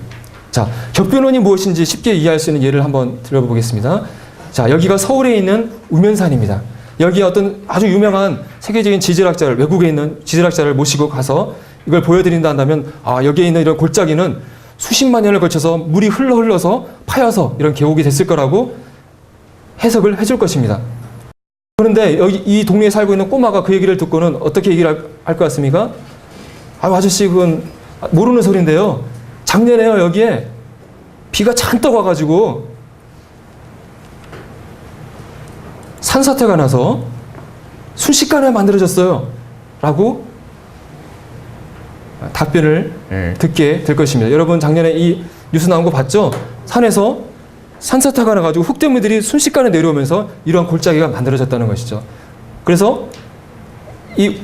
자, 격변론이 무엇인지 쉽게 이해할 수 있는 예를 한번 들어보겠습니다. 자, 여기가 서울에 있는 우면산입니다. 여기에 어떤 아주 유명한 세계적인 지질학자를, 외국에 있는 지질학자를 모시고 가서 이걸 보여드린다 한다면, 여기에 있는 이런 골짜기는 수십만 년을 거쳐서 물이 흘러서 파여서 이런 계곡이 됐을 거라고 해석을 해줄 것입니다. 그런데 여기 이 동네에 살고 있는 꼬마가 그 얘기를 듣고는 어떻게 얘기를 할 것 같습니까? 아저씨, 그건 모르는 소리인데요. 작년에요, 여기에 비가 잔뜩 와가지고 산사태가 나서 순식간에 만들어졌어요. 라고 답변을 듣게 될 것입니다. 여러분, 작년에 이 뉴스 나온 거 봤죠? 산에서 산사태가 나가지고 흙대물들이 순식간에 내려오면서 이러한 골짜기가 만들어졌다는 것이죠. 그래서 이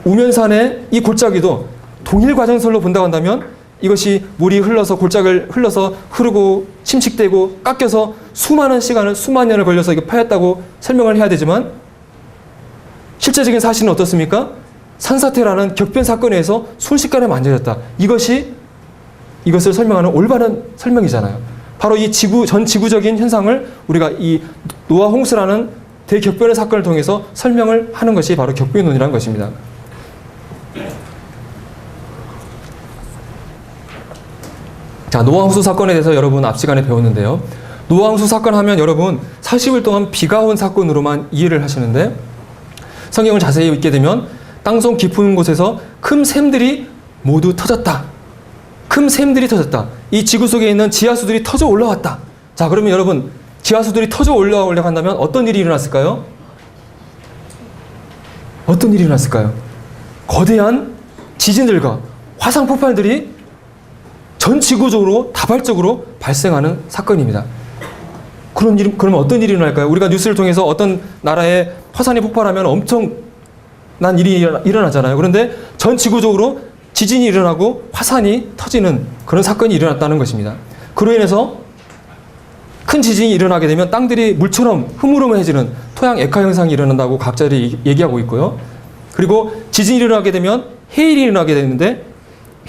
우면산의 이 골짜기도 동일 과정설로 본다고 한다면 이것이 물이 흘러서 골짜기를 흘러서 흐르고 침식되고 깎여서 수많은 시간을, 수만 년을 걸려서 이게 파였다고 설명을 해야 되지만 실제적인 사실은 어떻습니까? 산사태라는 격변 사건에 의해서 순식간에 만들어졌다. 이것을 설명하는 올바른 설명이잖아요. 바로 이 전 지구적인 현상을 우리가 이 노아 홍수라는 대격변의 사건을 통해서 설명을 하는 것이 바로 격변론이라는 것입니다. 자, 노아 홍수 사건에 대해서 여러분 앞 시간에 배웠는데요. 노아 홍수 사건 하면 여러분 40일 동안 비가 온 사건으로만 이해를 하시는데, 성경을 자세히 읽게 되면 땅속 깊은 곳에서 큰 샘들이 모두 터졌다. 큰 샘들이 터졌다. 이 지구 속에 있는 지하수들이 터져 올라왔다. 자, 그러면 여러분, 지하수들이 터져 올라오려고 한다면 어떤 일이 일어났을까요? 어떤 일이 일어났을까요? 거대한 지진들과 화산 폭발들이 전 지구적으로 다발적으로 발생하는 사건입니다. 그러면 어떤 일이 일어날까요? 우리가 뉴스를 통해서 어떤 나라에 화산이 폭발하면 엄청난 일이 일어나잖아요. 그런데 전 지구적으로 지진이 일어나고 화산이 터지는 그런 사건이 일어났다는 것입니다. 그로 인해서 큰 지진이 일어나게 되면 땅들이 물처럼 흐물흐물해지는 토양 액화 현상이 일어난다고 과학자들이 얘기하고 있고요. 그리고 지진이 일어나게 되면 해일이 일어나게 되는데,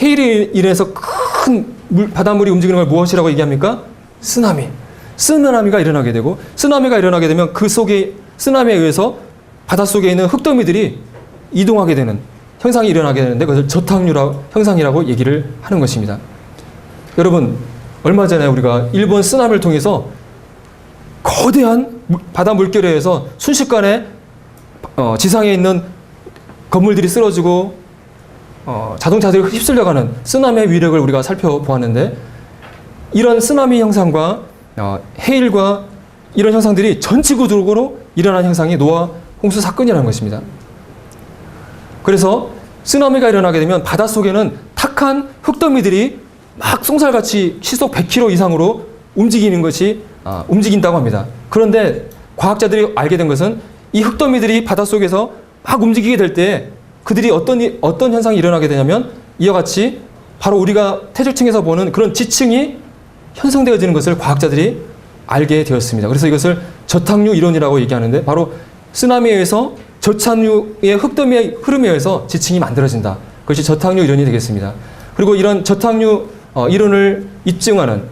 해일이 인해서 큰 바닷물이 움직이는 걸 무엇이라고 얘기합니까? 쓰나미. 쓰나미가 일어나게 되고, 쓰나미가 일어나게 되면 그 속에 쓰나미에 의해서 바닷속에 있는 흙더미들이 이동하게 되는 현상이 일어나게 되는데, 그것을 저탁류 현상이라고 얘기를 하는 것입니다. 여러분, 얼마 전에 우리가 일본 쓰나미를 통해서 거대한 바다 물결에 의해서 순식간에 지상에 있는 건물들이 쓰러지고 자동차들이 휩쓸려가는 쓰나미의 위력을 우리가 살펴보았는데, 이런 쓰나미 현상과 해일과 이런 현상들이 전 지구적으로 일어난 현상이 노아 홍수 사건이라는 것입니다. 그래서 쓰나미가 일어나게 되면 바닷속에는 탁한 흙더미들이 막 쏜살같이 시속 100km 이상으로 움직인다고 합니다. 그런데 과학자들이 알게 된 것은 이 흙더미들이 바닷속에서 막 움직이게 될 때 그들이 어떤 현상이 일어나게 되냐면, 이와 같이 바로 우리가 태적층에서 보는 그런 지층이 형성되어지는 것을 과학자들이 알게 되었습니다. 그래서 이것을 저탁류 이론이라고 얘기하는데, 바로 쓰나미에 의해서 저착류의 흙더미의 흐름에 의해서 지층이 만들어진다. 그것이 저탁류 이론이 되겠습니다. 그리고 이런 저탁류 이론을 입증하는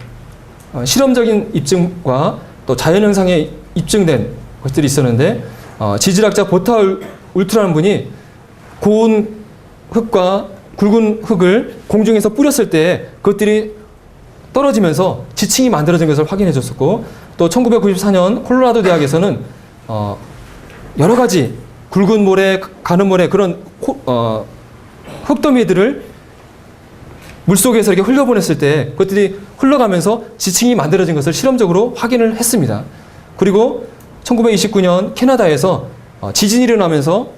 실험적인 입증과 또 자연현상에 입증된 것들이 있었는데, 지질학자 보타 울트라는 분이 고운 흙과 굵은 흙을 공중에서 뿌렸을 때 그것들이 떨어지면서 지층이 만들어진 것을 확인해 줬었고, 또 1994년 콜로라도 대학에서는 여러 가지 굵은 모래, 가는 모래 그런 흙더미들을 물속에서 이렇게 흘려보냈을 때 그것들이 흘러가면서 지층이 만들어진 것을 실험적으로 확인을 했습니다. 그리고 1929년 캐나다에서 지진이 일어나면서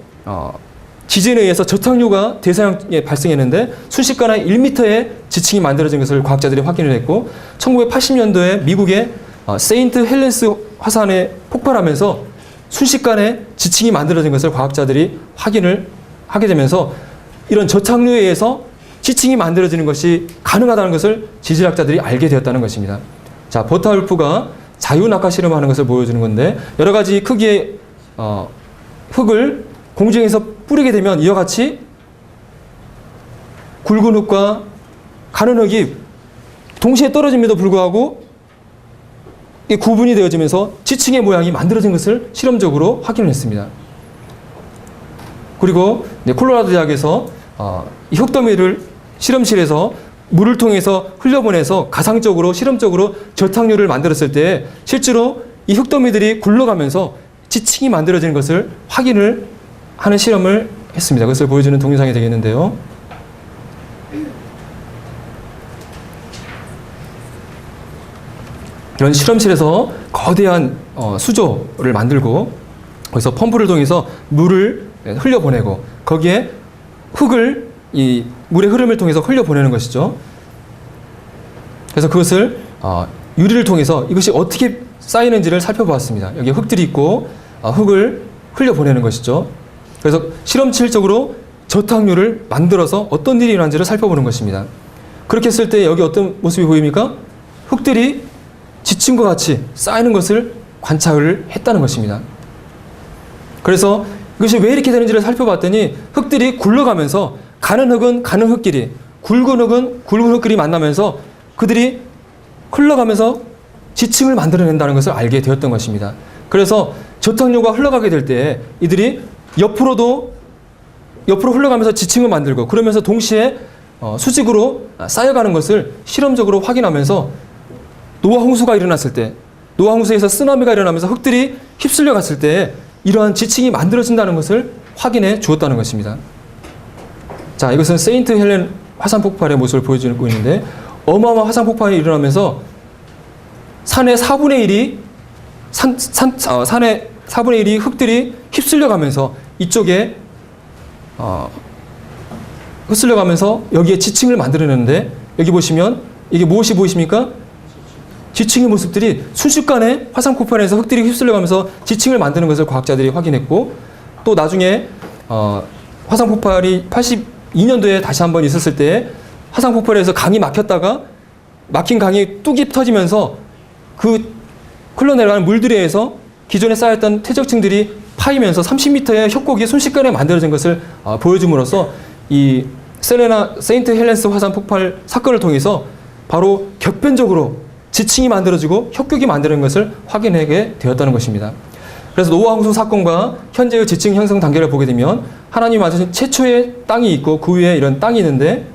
지진에 의해서 저탁류가 대서양에 발생했는데 순식간에 1m의 지층이 만들어진 것을 과학자들이 확인을 했고, 1980년도에 미국의 세인트 헬렌스 화산에 폭발하면서 순식간에 지층이 만들어진 것을 과학자들이 확인을 하게 되면서 이런 저착류에 의해서 지층이 만들어지는 것이 가능하다는 것을 지질학자들이 알게 되었다는 것입니다. 자, 버타울프가 자유낙하 실험하는 것을 보여주는 건데, 여러 가지 크기의 흙을 공중에서 뿌리게 되면 이와 같이 굵은 흙과 가는 흙이 동시에 떨어짐에도 불구하고 구분이 되어지면서 지층의 모양이 만들어진 것을 실험적으로 확인을 했습니다. 그리고 콜로라도 대학에서 이 흙더미를 실험실에서 물을 통해서 흘려보내서 가상적으로 실험적으로 저탁류를 만들었을 때 실제로 이 흙더미들이 굴러가면서 지층이 만들어지는 것을 확인을 하는 실험을 했습니다. 그것을 보여주는 동영상이 되겠는데요. 이런 실험실에서 거대한 수조를 만들고 거기서 펌프를 통해서 물을 흘려보내고 거기에 흙을 이 물의 흐름을 통해서 흘려보내는 것이죠. 그래서 그것을 유리를 통해서 이것이 어떻게 쌓이는지를 살펴보았습니다. 여기 흙들이 있고 흙을 흘려보내는 것이죠. 그래서 실험실적으로 저탁류를 만들어서 어떤 일이 일어난지를 살펴보는 것입니다. 그렇게 했을 때 여기 어떤 모습이 보입니까? 흙들이 지층과 같이 쌓이는 것을 관찰을 했다는 것입니다. 그래서 이것이 왜 이렇게 되는지를 살펴봤더니 흙들이 굴러가면서 가는 흙은 가는 흙끼리, 굵은 흙은 굵은 흙끼리 만나면서 그들이 흘러가면서 지층을 만들어낸다는 것을 알게 되었던 것입니다. 그래서 저탁류가 흘러가게 될 때 이들이 옆으로 흘러가면서 지층을 만들고 그러면서 동시에 수직으로 쌓여가는 것을 실험적으로 확인하면서 노아 홍수가 일어났을 때, 노아 홍수에서 쓰나미가 일어나면서 흙들이 휩쓸려 갔을 때 이러한 지층이 만들어진다는 것을 확인해 주었다는 것입니다. 자, 이것은 세인트 헬렌 화산 폭발의 모습을 보여주고 있는데, 어마어마한 화산 폭발이 일어나면서 산의 4분의 1이 산의 4분의 1이 흙들이 휩쓸려 가면서 이쪽에 휩쓸려 가면서 여기에 지층을 만들어내는데, 여기 보시면 이게 무엇이 보이십니까? 지층의 모습들이 순식간에 화산 폭발에서 흙들이 휩쓸려 가면서 지층을 만드는 것을 과학자들이 확인했고, 또 나중에 화산 폭발이 82년도에 다시 한번 있었을 때 화산 폭발에서 강이 막혔다가 막힌 강이 뚝이 터지면서 그 흘러내려가는 물들에 의해서 기존에 쌓였던 퇴적층들이 파이면서 30m의 협곡이 순식간에 만들어진 것을 보여줌으로써 이 세인트 헬렌스 화산 폭발 사건을 통해서 바로 격변적으로 지층이 만들어지고 혁격이 만드는 것을 확인하게 되었다는 것입니다. 그래서 노아 홍수 사건과 현재의 지층 형성 단계를 보게 되면 하나님이 만드신 최초의 땅이 있고 그 위에 이런 땅이 있는데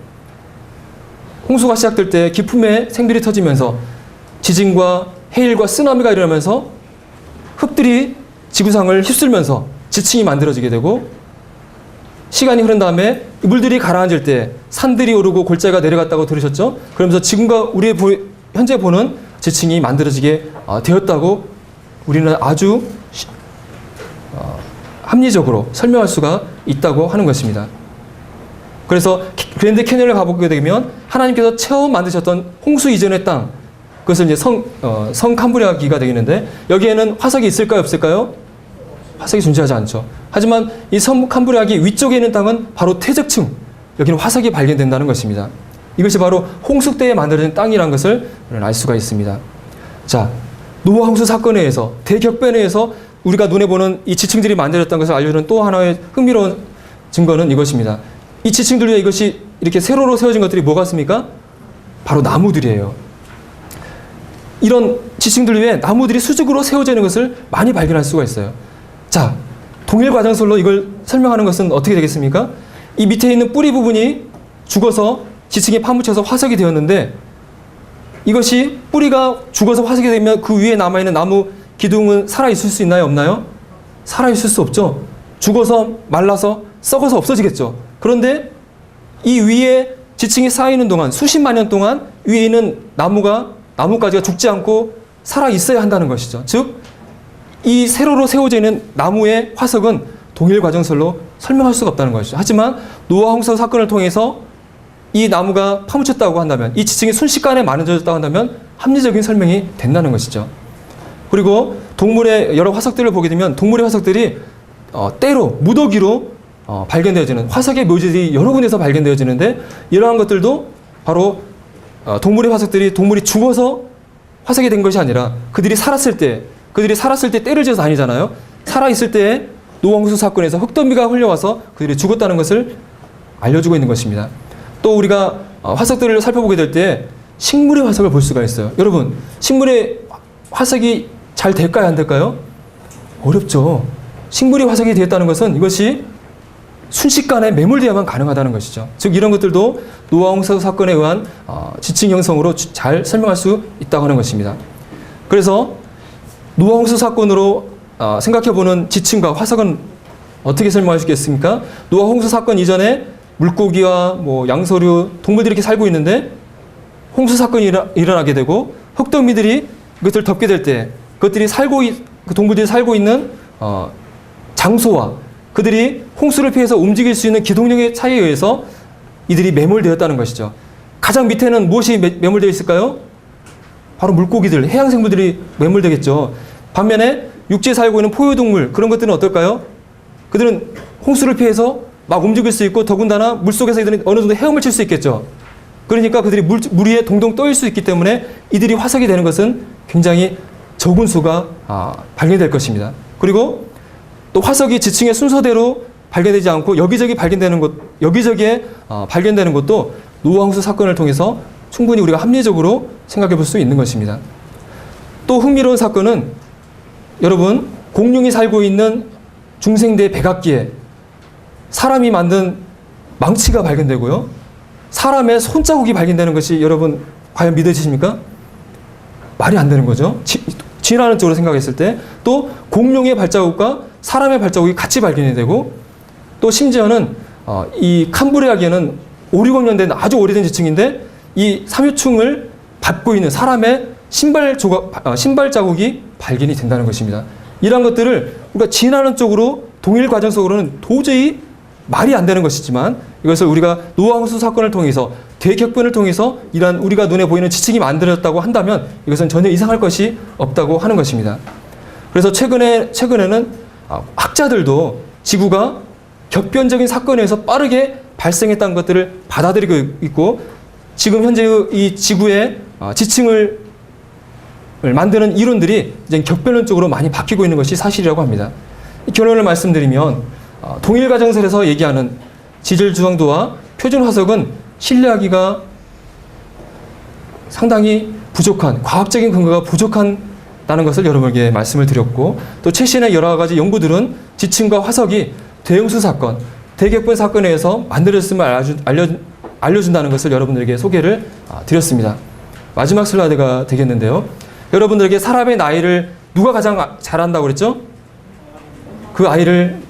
홍수가 시작될 때 깊음에 생들이 터지면서 지진과 해일과 쓰나미가 일어나면서 흙들이 지구상을 휩쓸면서 지층이 만들어지게 되고 시간이 흐른 다음에 물들이 가라앉을 때 산들이 오르고 골짜기가 내려갔다고 들으셨죠? 그러면서 지금과 우리의 현재 보는 지층이 만들어지게 되었다고 우리는 아주 합리적으로 설명할 수가 있다고 하는 것입니다. 그래서 그랜드 캐니언을 가보게 되면 하나님께서 처음 만드셨던 홍수 이전의 땅, 그것을 이제 성 캄브리아기가 되겠는데 여기에는 화석이 있을까요, 없을까요? 화석이 존재하지 않죠. 하지만 이 성 캄브리아기 위쪽에 있는 땅은 바로 퇴적층, 여기는 화석이 발견된다는 것입니다. 이것이 바로 홍수 때에 만들어진 땅이라는 것을 알 수가 있습니다. 자, 노아 홍수 사건에 의해서 대격변에 의해서 우리가 눈에 보는 이 지층들이 만들어졌다는 것을 알려주는 또 하나의 흥미로운 증거는 이것입니다. 이 지층들 위에 이것이 이렇게 세로로 세워진 것들이 뭐가 있습니까? 바로 나무들이에요. 이런 지층들 위에 나무들이 수직으로 세워져 있는 것을 많이 발견할 수가 있어요. 자, 동일 과정설로 이걸 설명하는 것은 어떻게 되겠습니까? 이 밑에 있는 뿌리 부분이 죽어서 지층에 파묻혀서 화석이 되었는데 이것이 뿌리가 죽어서 화석이 되면 그 위에 남아있는 나무 기둥은 살아있을 수 있나요? 없나요? 살아있을 수 없죠. 죽어서 말라서 썩어서 없어지겠죠. 그런데 이 위에 지층이 쌓이는 동안 수십만 년 동안 위에 있는 나뭇가지가 죽지 않고 살아있어야 한다는 것이죠. 즉, 이 세로로 세워져 있는 나무의 화석은 동일 과정설로 설명할 수가 없다는 것이죠. 하지만 노아 홍수 사건을 통해서 이 나무가 파묻혔다고 한다면, 이 지층이 순식간에 만들어졌다고 한다면 합리적인 설명이 된다는 것이죠. 그리고 동물의 여러 화석들을 보게 되면 동물의 화석들이 때로 무더기로 발견되어지는 화석의 묘지들이 여러 군데서 발견되어지는데 이러한 것들도 바로 동물의 화석들이 동물이 죽어서 화석이 된 것이 아니라 그들이 살았을 때 때를 지어서 다니잖아요. 살아있을 때 노아 홍수 사건에서 흙더미가 흘려와서 그들이 죽었다는 것을 알려주고 있는 것입니다. 또 우리가 화석들을 살펴보게 될 때 식물의 화석을 볼 수가 있어요. 여러분, 식물의 화석이 잘 될까요, 안 될까요? 어렵죠. 식물이 화석이 되었다는 것은 이것이 순식간에 매몰되어야만 가능하다는 것이죠. 즉 이런 것들도 노아 홍수 사건에 의한 지층 형성으로 잘 설명할 수 있다고 하는 것입니다. 그래서 노아 홍수 사건으로 생각해보는 지층과 화석은 어떻게 설명할 수 있겠습니까? 노아 홍수 사건 이전에 물고기와 양서류, 동물들이 이렇게 살고 있는데 홍수 사건이 일어나게 되고 흙더미들이 그것을 덮게 될 때 그것들이 그 동물들이 살고 있는 장소와 그들이 홍수를 피해서 움직일 수 있는 기동력의 차이에 의해서 이들이 매몰되었다는 것이죠. 가장 밑에는 무엇이 매몰되어 있을까요? 바로 물고기들, 해양생물들이 매몰되겠죠. 반면에 육지에 살고 있는 포유동물, 그런 것들은 어떨까요? 그들은 홍수를 피해서 막 움직일 수 있고 더군다나 물속에서 이들은 어느 정도 헤엄을 칠 수 있겠죠. 그러니까 그들이 물 위에 동동 떠일 수 있기 때문에 이들이 화석이 되는 것은 굉장히 적은 수가 발견될 것입니다. 그리고 또 화석이 지층의 순서대로 발견되지 않고 여기저기에 발견되는 것도 노아 홍수 사건을 통해서 충분히 우리가 합리적으로 생각해 볼 수 있는 것입니다. 또 흥미로운 사건은 여러분, 공룡이 살고 있는 중생대 백악기에 사람이 만든 망치가 발견되고요. 사람의 손자국이 발견되는 것이 여러분 과연 믿어지십니까? 말이 안 되는 거죠. 진화하는 쪽으로 생각했을 때 또 공룡의 발자국과 사람의 발자국이 같이 발견이 되고 또 심지어는 이 캄브리아기에는 5, 6억 년 된 아주 오래된 지층인데 이 삼유층을 밟고 있는 사람의 신발 자국이 발견이 된다는 것입니다. 이러한 것들을 우리가 진화하는 쪽으로 동일 과정 속으로는 도저히 말이 안 되는 것이지만 이것을 우리가 노아 홍수 사건을 통해서 대격변을 통해서 이러한 우리가 눈에 보이는 지층이 만들어졌다고 한다면 이것은 전혀 이상할 것이 없다고 하는 것입니다. 그래서 최근에는 학자들도 지구가 격변적인 사건에 의해서 빠르게 발생했다는 것들을 받아들이고 있고 지금 현재 이 지구의 지층을 만드는 이론들이 이제 격변론 쪽으로 많이 바뀌고 있는 것이 사실이라고 합니다. 결론을 말씀드리면 동일 과정설에서 얘기하는 지질 주성도와 표준 화석은 신뢰하기가 상당히 부족한, 과학적인 근거가 부족한다는 것을 여러분에게 말씀을 드렸고, 또 최신의 여러 가지 연구들은 지층과 화석이 대형수 사건, 대격변 사건에 의해서 만들어졌음을 알려준다는 것을 여러분들에게 소개를 드렸습니다. 마지막 슬라이드가 되겠는데요. 여러분들에게 사람의 나이를 누가 가장 잘 안다고 그랬죠? 그 아이를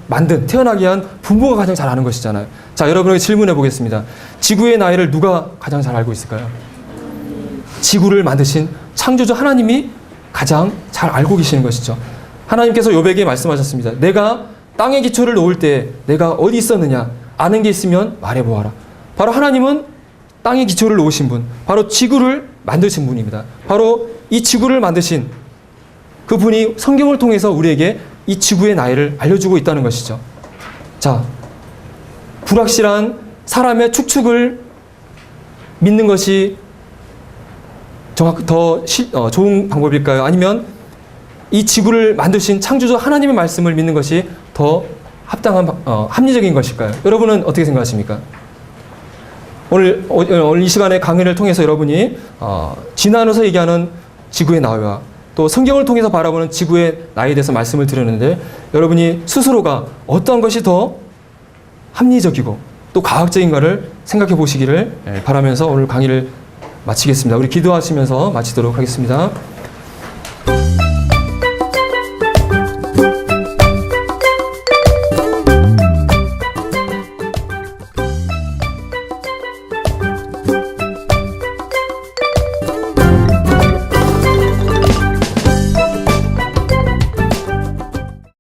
태어나게 한 부모가 가장 잘 아는 것이잖아요. 자, 여러분에게 질문해 보겠습니다. 지구의 나이를 누가 가장 잘 알고 있을까요? 지구를 만드신 창조주 하나님이 가장 잘 알고 계시는 것이죠. 하나님께서 욥에게 말씀하셨습니다. 내가 땅의 기초를 놓을 때 내가 어디 있었느냐? 아는 게 있으면 말해보아라. 바로 하나님은 땅의 기초를 놓으신 분, 바로 지구를 만드신 분입니다. 바로 이 지구를 만드신 그분이 성경을 통해서 우리에게 이 지구의 나이를 알려주고 있다는 것이죠. 자, 불확실한 사람의 축축을 믿는 것이 더 좋은 방법일까요? 아니면 이 지구를 만드신 창조주 하나님의 말씀을 믿는 것이 더 합리적인 것일까요? 여러분은 어떻게 생각하십니까? 오늘 이 시간에 강의를 통해서 여러분이 지나면서 얘기하는 지구의 나이와 또 성경을 통해서 바라보는 지구의 나이에 대해서 말씀을 드렸는데, 여러분이 스스로가 어떤 것이 더 합리적이고 또 과학적인가를 생각해 보시기를 바라면서 오늘 강의를 마치겠습니다. 우리 기도하시면서 마치도록 하겠습니다.